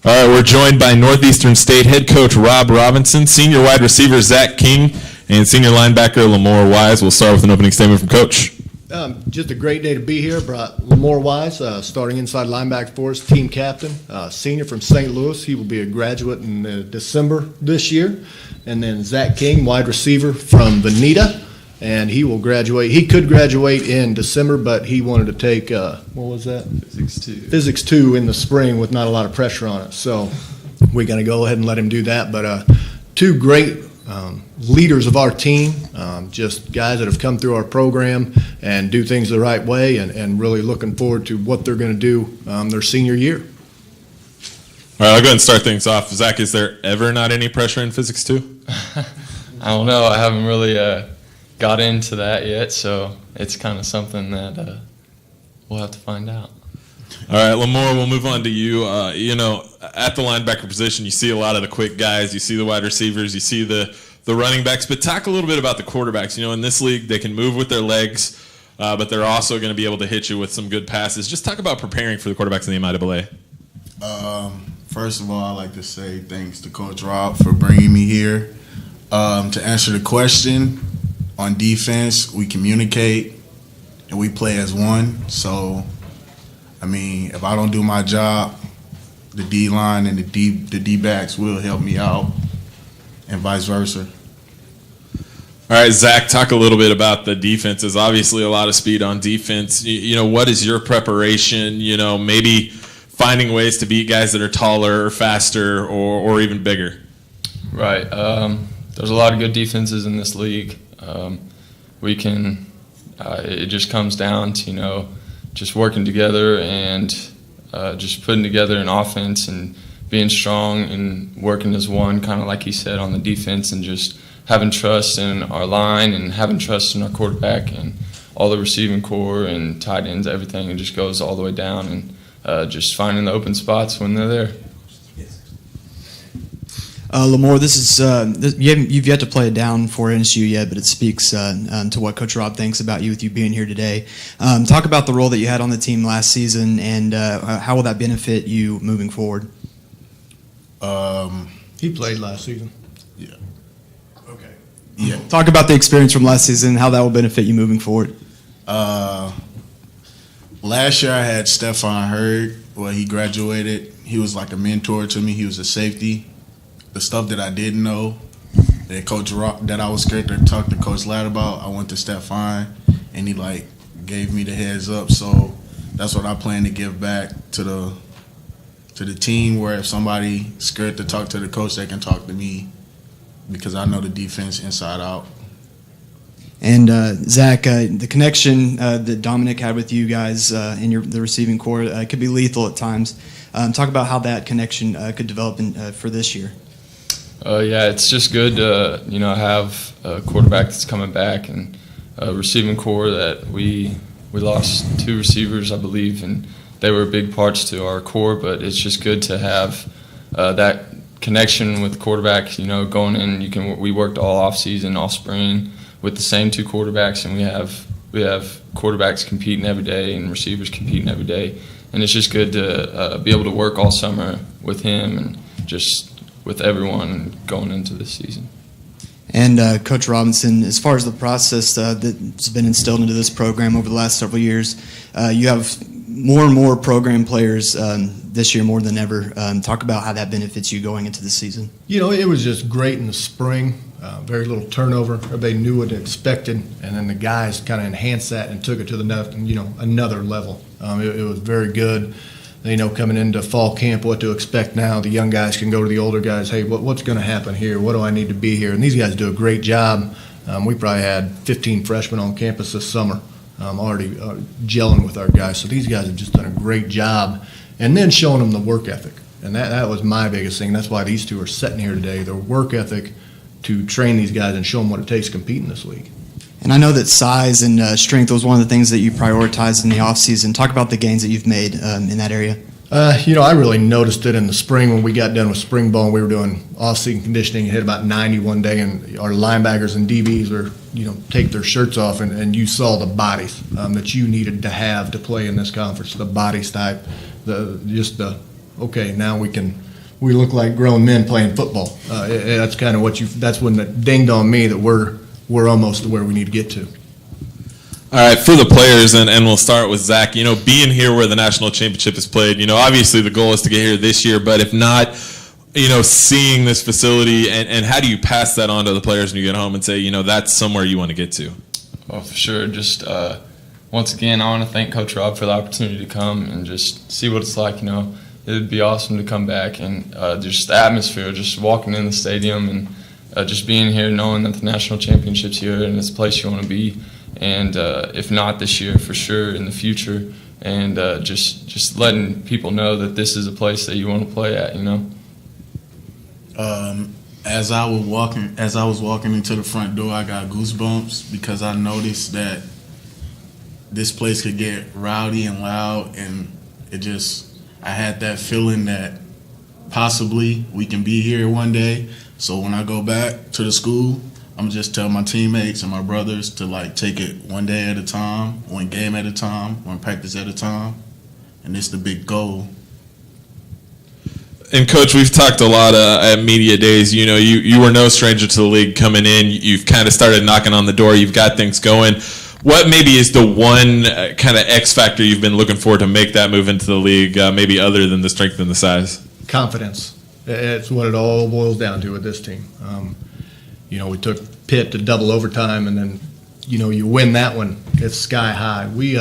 All right, we're joined by Northeastern State head coach Rob Robinson, senior wide receiver Zac King, and senior linebacker Lamore Wise. We'll start with an opening statement from Coach. Just a great day to be here. Brought Lamore Wise, starting inside linebacker for us, team captain, senior from St. Louis. He will be a graduate in December this year. And then Zac King, wide receiver from Bonita, and he will graduate. He could graduate in December, but he wanted to take, what was that? Physics 2 in the spring with not a lot of pressure on it. So we're going to go ahead and let him do that. But two great leaders of our team, just guys that have come through our program and do things the right way, and really looking forward to what they're going to do their senior year. All right, I'll go ahead and start things off. Zach, is there ever not any pressure in Physics 2? I don't know. I haven't really got into that yet, so it's kind of something that we'll have to find out. All right, Lamore, we'll move on to you. At the linebacker position, you see a lot of the quick guys. You see the wide receivers. You see the running backs. But talk a little bit about the quarterbacks. In this league, they can move with their legs, but they're also going to be able to hit you with some good passes. Just talk about preparing for the quarterbacks in the MIAA. First of all, I'd like to say thanks to Coach Rob for bringing me here. To answer the question, on defense, we communicate and we play as one. So, if I don't do my job, the D-line and the D-backs will help me out, and vice versa. All right, Zach, talk a little bit about the defenses. Obviously, a lot of speed on defense. What is your preparation? Maybe finding ways to beat guys that are taller or faster or even bigger. Right. There's a lot of good defenses in this league. We can. It just comes down to just working together and just putting together an offense and being strong and working as one, kind of like he said on the defense, and just having trust in our line and having trust in our quarterback and all the receiving core and tight ends, everything. It just goes all the way down, and just finding the open spots when they're there. Lamore, this is you've yet to play it down for NESU yet, but it speaks to what Coach Rob thinks about you with you being here today. Talk about the role that you had on the team last season, and how will that benefit you moving forward? He played last season. Yeah. Okay. Yeah. Talk about the experience from last season, how that will benefit you moving forward. Last year I had Stephon Hurd. Well, he graduated. He was like a mentor to me. He was a safety. The stuff that I didn't know, that I was scared to talk to Coach Ladd about, I went to Stephon, and he gave me the heads up. So that's what I plan to give back to the team, where if somebody scared to talk to the coach, they can talk to me, because I know the defense inside out. And Zach, the connection that Dominic had with you guys in the receiving core could be lethal at times. Talk about how that connection could develop for this year. Yeah, it's just good to have a quarterback that's coming back, and a receiving core that we lost 2 receivers, I believe, and they were big parts to our core. But it's just good to have that connection with the quarterback. Going in, we worked all off season, all spring with the same 2 quarterbacks, and we have quarterbacks competing every day and receivers competing every day, and it's just good to be able to work all summer with him and just with everyone going into this season. And Coach Robinson, as far as the process that's been instilled into this program over the last several years, you have more and more program players this year more than ever. Talk about how that benefits you going into the season. It was just great in the spring. Very little turnover. Everybody knew what they expected, and then the guys kind of enhanced that and took it to another level. It was very good. Coming into fall camp, what to expect now. The young guys can go to the older guys, hey, what's going to happen here? What do I need to be here? And these guys do a great job. We probably had 15 freshmen on campus this summer already gelling with our guys. So these guys have just done a great job. And then showing them the work ethic. And that was my biggest thing. That's why these 2 are sitting here today, their work ethic to train these guys and show them what it takes to compete in this league. And I know that size and strength was one of the things that you prioritized in the offseason. Talk about the gains that you've made in that area. I really noticed it in the spring when we got done with spring ball and we were doing off-season conditioning. It hit about 90 one day, and our linebackers and DBs were, take their shirts off, and you saw the bodies that you needed to have to play in this conference, the bodies type, okay, now we can we look like grown men playing football. That's kind of that's when it dinged on me that we're almost to where we need to get to. All right, for the players, and we'll start with Zach, being here where the national championship is played, obviously the goal is to get here this year, but if not, seeing this facility, and how do you pass that on to the players when you get home and say, that's somewhere you want to get to? Well, for sure. Just once again, I want to thank Coach Rob for the opportunity to come and just see what it's like. It would be awesome to come back and just the atmosphere, just walking in the stadium and just being here, knowing that the national championship's here and it's a place you want to be. And if not this year, for sure in the future. And just letting people know that this is a place that you want to play at. As I was walking into the front door, I got goosebumps because I noticed that this place could get rowdy and loud, and I had that feeling that possibly we can be here one day. So when I go back to the school, I'm just tell my teammates and my brothers to take it one day at a time, one game at a time, one practice at a time, and it's the big goal. And Coach, we've talked a lot at media days. You were no stranger to the league coming in. You've kind of started knocking on the door. You've got things going. What maybe is the one kind of X factor you've been looking for to make that move into the league, maybe other than the strength and the size? Confidence. It's what it all boils down to with this team. We took Pitt to double overtime, and then, you win that one. It's sky high. We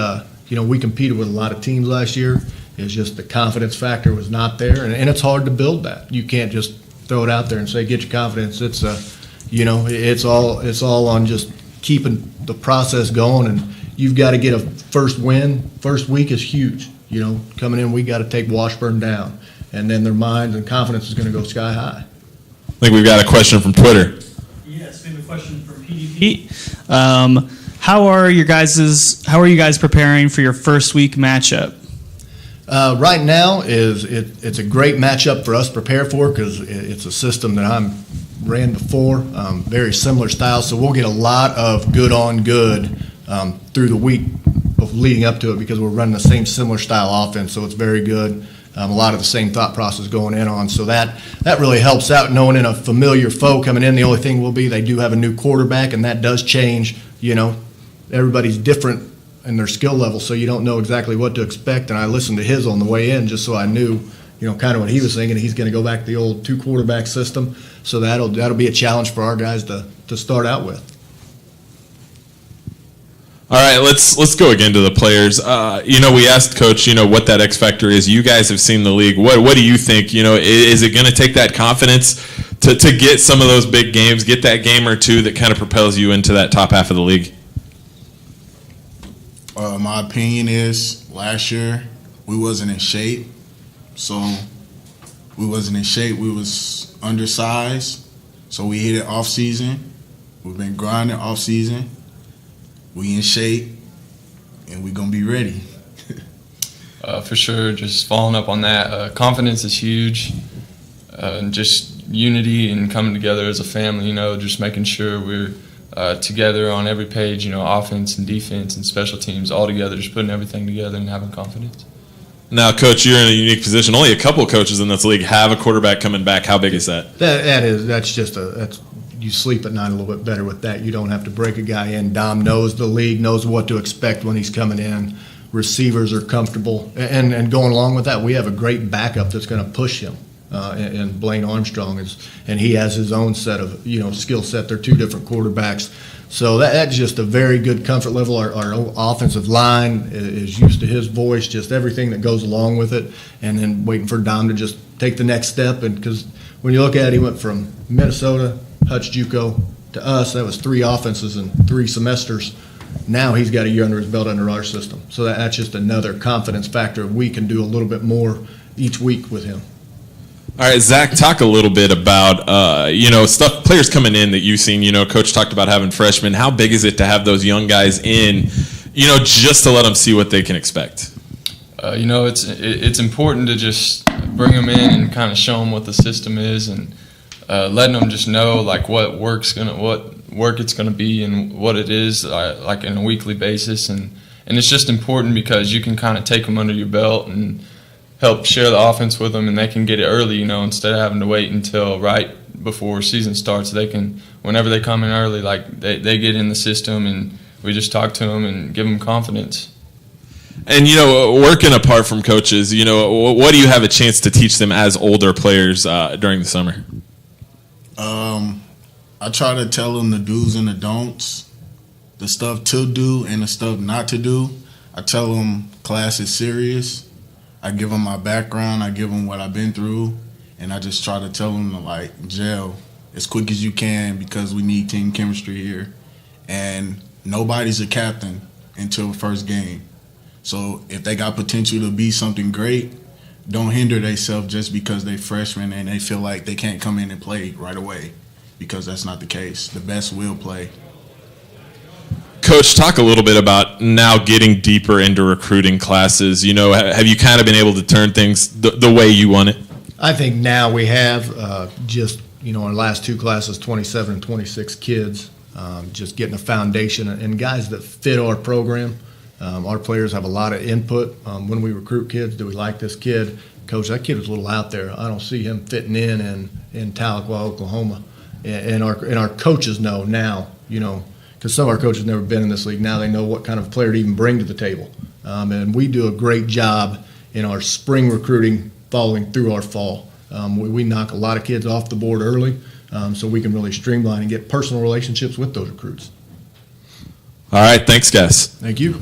competed with a lot of teams last year. It's just the confidence factor was not there, and it's hard to build that. You can't just throw it out there and say get your confidence. It's it's all on just keeping the process going, and you've got to get a first win. First week is huge. Coming in, we got to take Washburn down, and then their minds and confidence is going to go sky high. I think we've got a question from Twitter. Yes, we have a question from PDP. How are you guys preparing for your first week matchup? Right now it's a great matchup for us to prepare for because it's a system that I ran before, very similar style. So we'll get a lot of good on good through the week of leading up to it because we're running the same similar style offense. So it's very good. A lot of the same thought process going in on. So that really helps out knowing in a familiar foe coming in. The only thing will be they do have a new quarterback, and that does change. Everybody's different in their skill level, so you don't know exactly what to expect. And I listened to his on the way in just so I knew, kind of what he was thinking. He's going to go back to the old 2-quarterback system, so that'll be a challenge for our guys to start out with. All right, let's go again to the players. We asked Coach, what that X factor is. You guys have seen the league. What do you think? Is it going to take that confidence to get some of those big games, get that game or two that kind of propels you into that top half of the league? My opinion is last year we wasn't in shape. So we wasn't in shape. We was undersized. So we hit it off season. We've been grinding off season. We in shape, and we gonna be ready. For sure, just following up on that, confidence is huge, and just unity and coming together as a family. Just making sure we're together on every page. Offense and defense and special teams all together, just putting everything together and having confidence. Now, Coach, you're in a unique position. Only a couple of coaches in this league have a quarterback coming back. How big is that? That's you sleep at night a little bit better with that. You don't have to break a guy in. Dom knows the league, knows what to expect when he's coming in. Receivers are comfortable. And going along with that, we have a great backup that's going to push him. And Blaine Armstrong and he has his own set of, skill set. They're two different quarterbacks. So that's just a very good comfort level. Our offensive line is used to his voice, just everything that goes along with it. And then waiting for Dom to just take the next step. And because when you look at it, he went from Minnesota, Hutch JUCO to us. That was 3 offenses in 3 semesters. Now he's got a year under his belt under our system. So that's just another confidence factor. We can do a little bit more each week with him. All right, Zach, talk a little bit about, players coming in that you've seen. Coach talked about having freshmen. How big is it to have those young guys in, just to let them see what they can expect? It's important to just bring them in and kind of show them what the system is and letting them just know what work it's gonna be and what it is in a weekly basis, and it's just important because you can kind of take them under your belt and help share the offense with them, and they can get it early, instead of having to wait until right before season starts. They can, whenever they come in early, like they get in the system, and we just talk to them and give them confidence. And, working apart from coaches, what do you have a chance to teach them as older players during the summer? I try to tell them the do's and the don'ts, the stuff to do and the stuff not to do. I tell them class is serious. I give them my background. I give them what I've been through. And I just try to tell them to, gel as quick as you can because we need team chemistry here. And nobody's a captain until the first game. So if they got potential to be something great, don't hinder themselves just because they're freshmen and they feel like they can't come in and play right away, because that's not the case. The best will play. Coach, talk a little bit about now getting deeper into recruiting classes. Have you kind of been able to turn things the way you want it? I think now we have our last two classes, 27 and 26 kids, just getting a foundation and guys that fit our program. Our players have a lot of input when we recruit kids. Do we like this kid? Coach, that kid was a little out there. I don't see him fitting in Tahlequah, Oklahoma. And our coaches know now, because some of our coaches have never been in this league. Now they know what kind of player to even bring to the table. And we do a great job in our spring recruiting following through our fall. We knock a lot of kids off the board early so we can really streamline and get personal relationships with those recruits. All right, thanks, guys. Thank you.